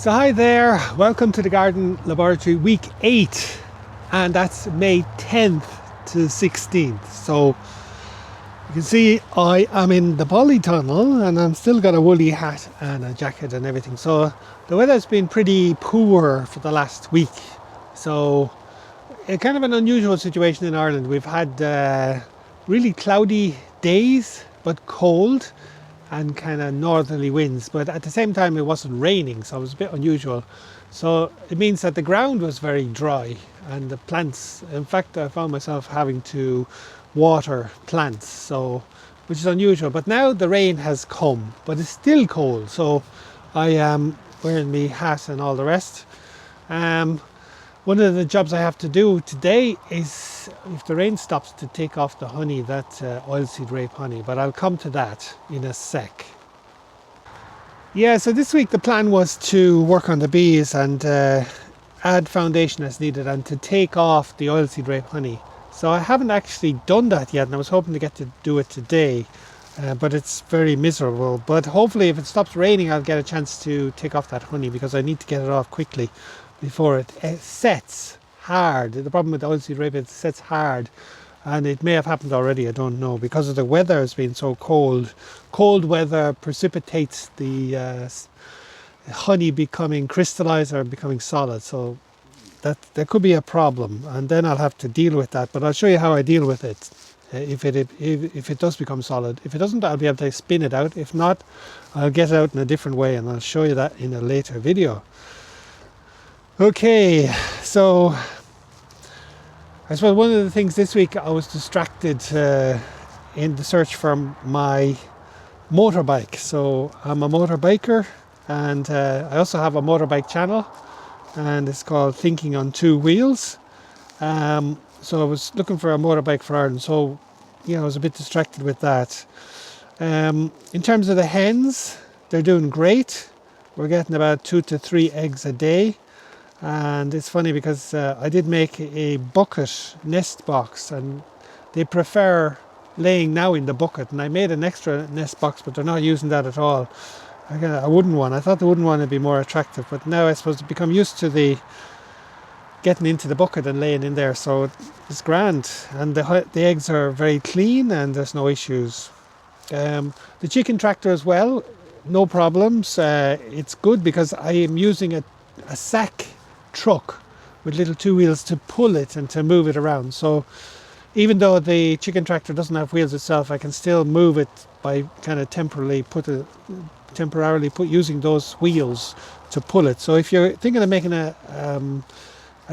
So hi there, welcome to the Garden Laboratory week 8, and that's May 10th to 16th. So you can see I am in the Polytunnel and I'm still got a woolly hat and a jacket and everything. So the weather's been pretty poor for the last week. So it's kind of an unusual situation in Ireland. We've had really cloudy days but cold and kind of northerly winds, but at the same time it wasn't raining, so it was a bit unusual. So it means that the ground was very dry and the plants, in fact I found myself having to water plants, so which is unusual. But now the rain has come, but it's still cold, so I am wearing my hat and all the rest. One of the jobs I have to do today is, if the rain stops, to take off the honey, that oilseed rape honey, but I'll come to that in a sec. Yeah, so this week the plan was to work on the bees and add foundation as needed and to take off the oilseed rape honey. So I haven't actually done that yet, and I was hoping to get to do it today, but it's very miserable. But hopefully if it stops raining I'll get a chance to take off that honey, because I need to get it off quickly before it sets hard. The problem with the oilseed rape is it sets hard, and it may have happened already, I don't know, because of the weather has been so cold. Cold weather precipitates the honey becoming crystallized or becoming solid, so that could be a problem, and then I'll have to deal with that. But I'll show you how I deal with it if it does become solid. If it doesn't, I'll be able to spin it out. If not, I'll get it out in a different way, and I'll show you that in a later video. Okay, so I suppose one of the things this week, I was distracted in the search for my motorbike. So I'm a motorbiker, and I also have a motorbike channel, and it's called Thinking on Two Wheels. So I was looking for a motorbike for Ireland, so I was a bit distracted with that. In terms of the hens, they're doing great. We're getting about 2 to 3 eggs a day. And it's funny because I did make a bucket nest box, and they prefer laying now in the bucket, and I made an extra nest box, but they're not using that at all. A wooden one. I thought the wooden one would be more attractive, but now I suppose to become used to the getting into the bucket and laying in there, so it's grand. And the eggs are very clean and there's no issues. The chicken tractor as well, no problems. It's good because I am using a sack truck with little 2 wheels to pull it and to move it around. So even though the chicken tractor doesn't have wheels itself, I can still move it by kind of temporarily using those wheels to pull it. So if you're thinking of making a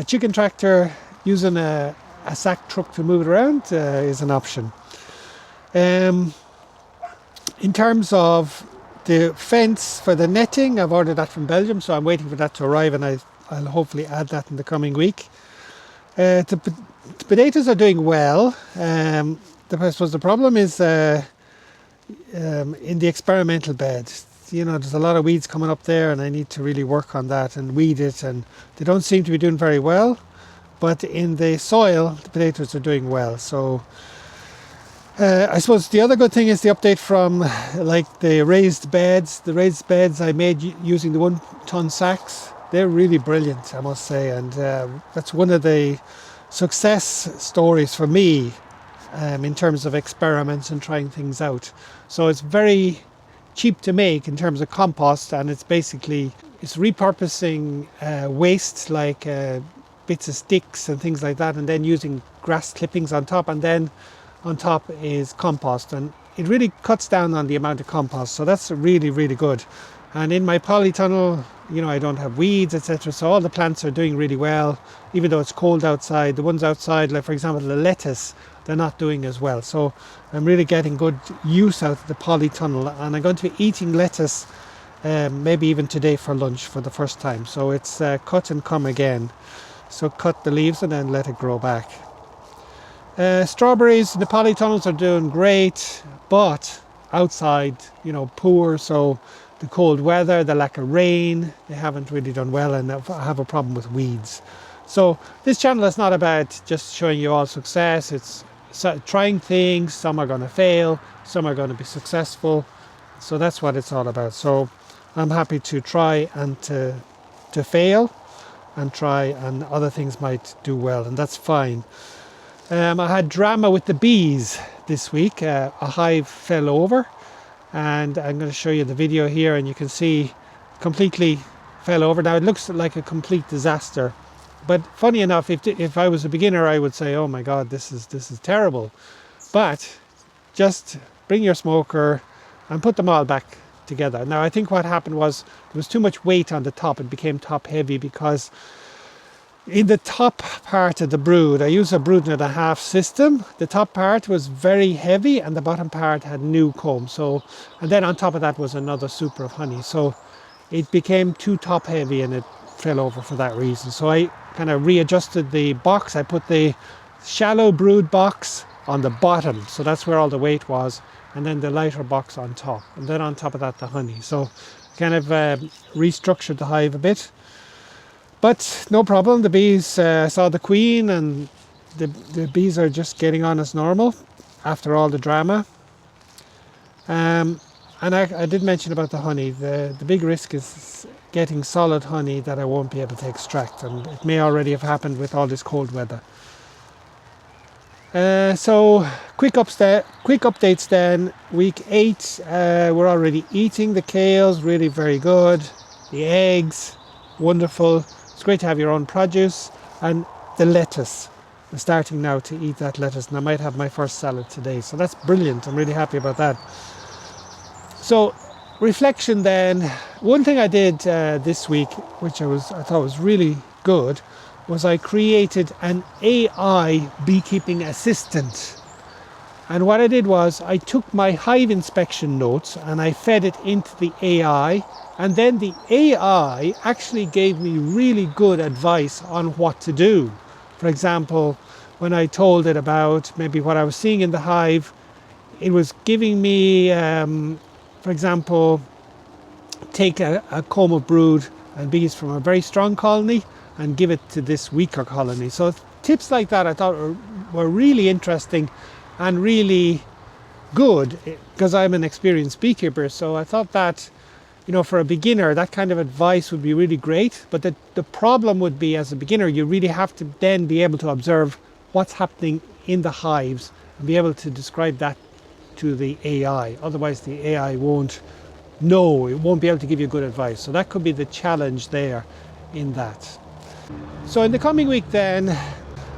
chicken tractor, using a sack truck to move it around is an option. In terms of the fence for the netting, I've ordered that from Belgium, so I'm waiting for that to arrive, and I'll hopefully add that in the coming week. The potatoes are doing well. I suppose the problem is in the experimental bed. There's a lot of weeds coming up there, and I need to really work on that and weed it, and they don't seem to be doing very well. But in the soil, the potatoes are doing well. So I suppose the other good thing is the update from the raised beds. The raised beds I made using the 1-ton sacks. They're really brilliant, I must say, and that's one of the success stories for me in terms of experiments and trying things out. So it's very cheap to make in terms of compost, and it's repurposing waste like bits of sticks and things like that, and then using grass clippings on top, and then on top is compost, and it really cuts down on the amount of compost, so that's really, really good. And in my polytunnel, I don't have weeds, etc., so all the plants are doing really well, even though it's cold outside. The ones outside, like for example the lettuce, they're not doing as well. So I'm really getting good use out of the polytunnel, and I'm going to be eating lettuce maybe even today for lunch for the first time. So it's cut and come again. So cut the leaves and then let it grow back. Strawberries in the polytunnels are doing great, but outside, poor. So the cold weather, the lack of rain, they haven't really done well, and I have a problem with weeds. So this channel is not about just showing you all success. It's trying things. Some are going to fail, some are going to be successful. So that's what it's all about. So I'm happy to try and to to fail and try, and other things might do well, and that's fine. I had drama with the bees this week. A hive fell over, and I'm going to show you the video here, and you can see completely fell over. Now it looks like a complete disaster, but funny enough, if I was a beginner, I would say, oh my god, this is terrible. But just bring your smoker and put them all back together. Now I think what happened was there was too much weight on the top. It became top heavy because in the top part of the brood, I use a brood and a half system. The top part was very heavy and the bottom part had new comb. So, and then on top of that was another super of honey. So it became too top heavy and it fell over for that reason. So I kind of readjusted the box. I put the shallow brood box on the bottom, so that's where all the weight was, and then the lighter box on top, and then on top of that the honey. So kind of restructured the hive a bit, but no problem. The bees saw the queen, and the bees are just getting on as normal after all the drama. And I did mention about the honey. The big risk is getting solid honey that I won't be able to extract, and it may already have happened with all this cold weather. So quick updates then. Week 8, we're already eating the kales, really very good. The eggs, wonderful. It's great to have your own produce. And the lettuce, I'm starting now to eat that lettuce, and I might have my first salad today, so that's brilliant. I'm really happy about that. So reflection then, one thing I did this week, which I thought was really good, was I created an AI beekeeping assistant. And what I did was I took my hive inspection notes and I fed it into the AI, and then the AI actually gave me really good advice on what to do. For example, when I told it about maybe what I was seeing in the hive, it was giving me, for example, take a comb of brood and bees from a very strong colony and give it to this weaker colony. So tips like that I thought were really interesting and really good, because I'm an experienced beekeeper. So I thought that, you know, for a beginner, that kind of advice would be really great. But the problem would be, as a beginner, you really have to then be able to observe what's happening in the hives and be able to describe that to the AI. Otherwise the AI won't know, it won't be able to give you good advice. So that could be the challenge there in that. So in the coming week then,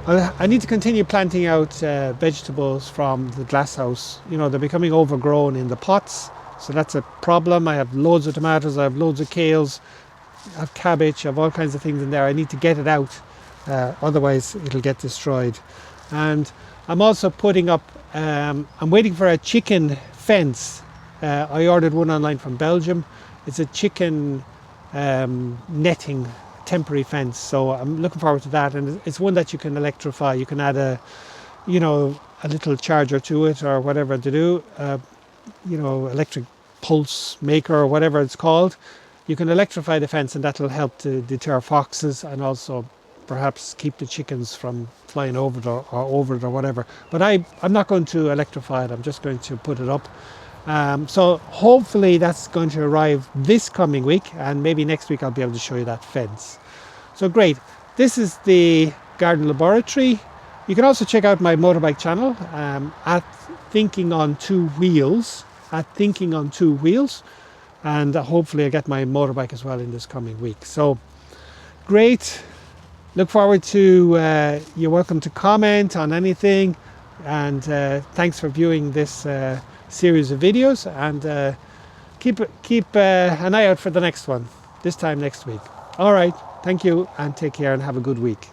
I need to continue planting out vegetables from the glass house. You know, they're becoming overgrown in the pots, so that's a problem. I have loads of tomatoes, I have loads of kales, I have cabbage, I have all kinds of things in there. I need to get it out, otherwise it'll get destroyed. And I'm also putting up, I'm waiting for a chicken fence. I ordered one online from Belgium. It's a chicken netting temporary fence, so I'm looking forward to that. And it's one that you can electrify. You can add a little charger to it or whatever to do, electric pulse maker or whatever it's called. You can electrify the fence, and that will help to deter foxes and also perhaps keep the chickens from flying over it or whatever. But I'm not going to electrify it. I'm just going to put it up. So hopefully that's going to arrive this coming week, and maybe next week I'll be able to show you that fence. So great. This is the garden laboratory. You can also check out my motorbike channel at Thinking on Two Wheels. And hopefully I get my motorbike as well in this coming week. So great. Look forward to, you're welcome to comment on anything. And thanks for viewing this series of videos, and keep an eye out for the next one, this time next week. All right, thank you, and take care and have a good week.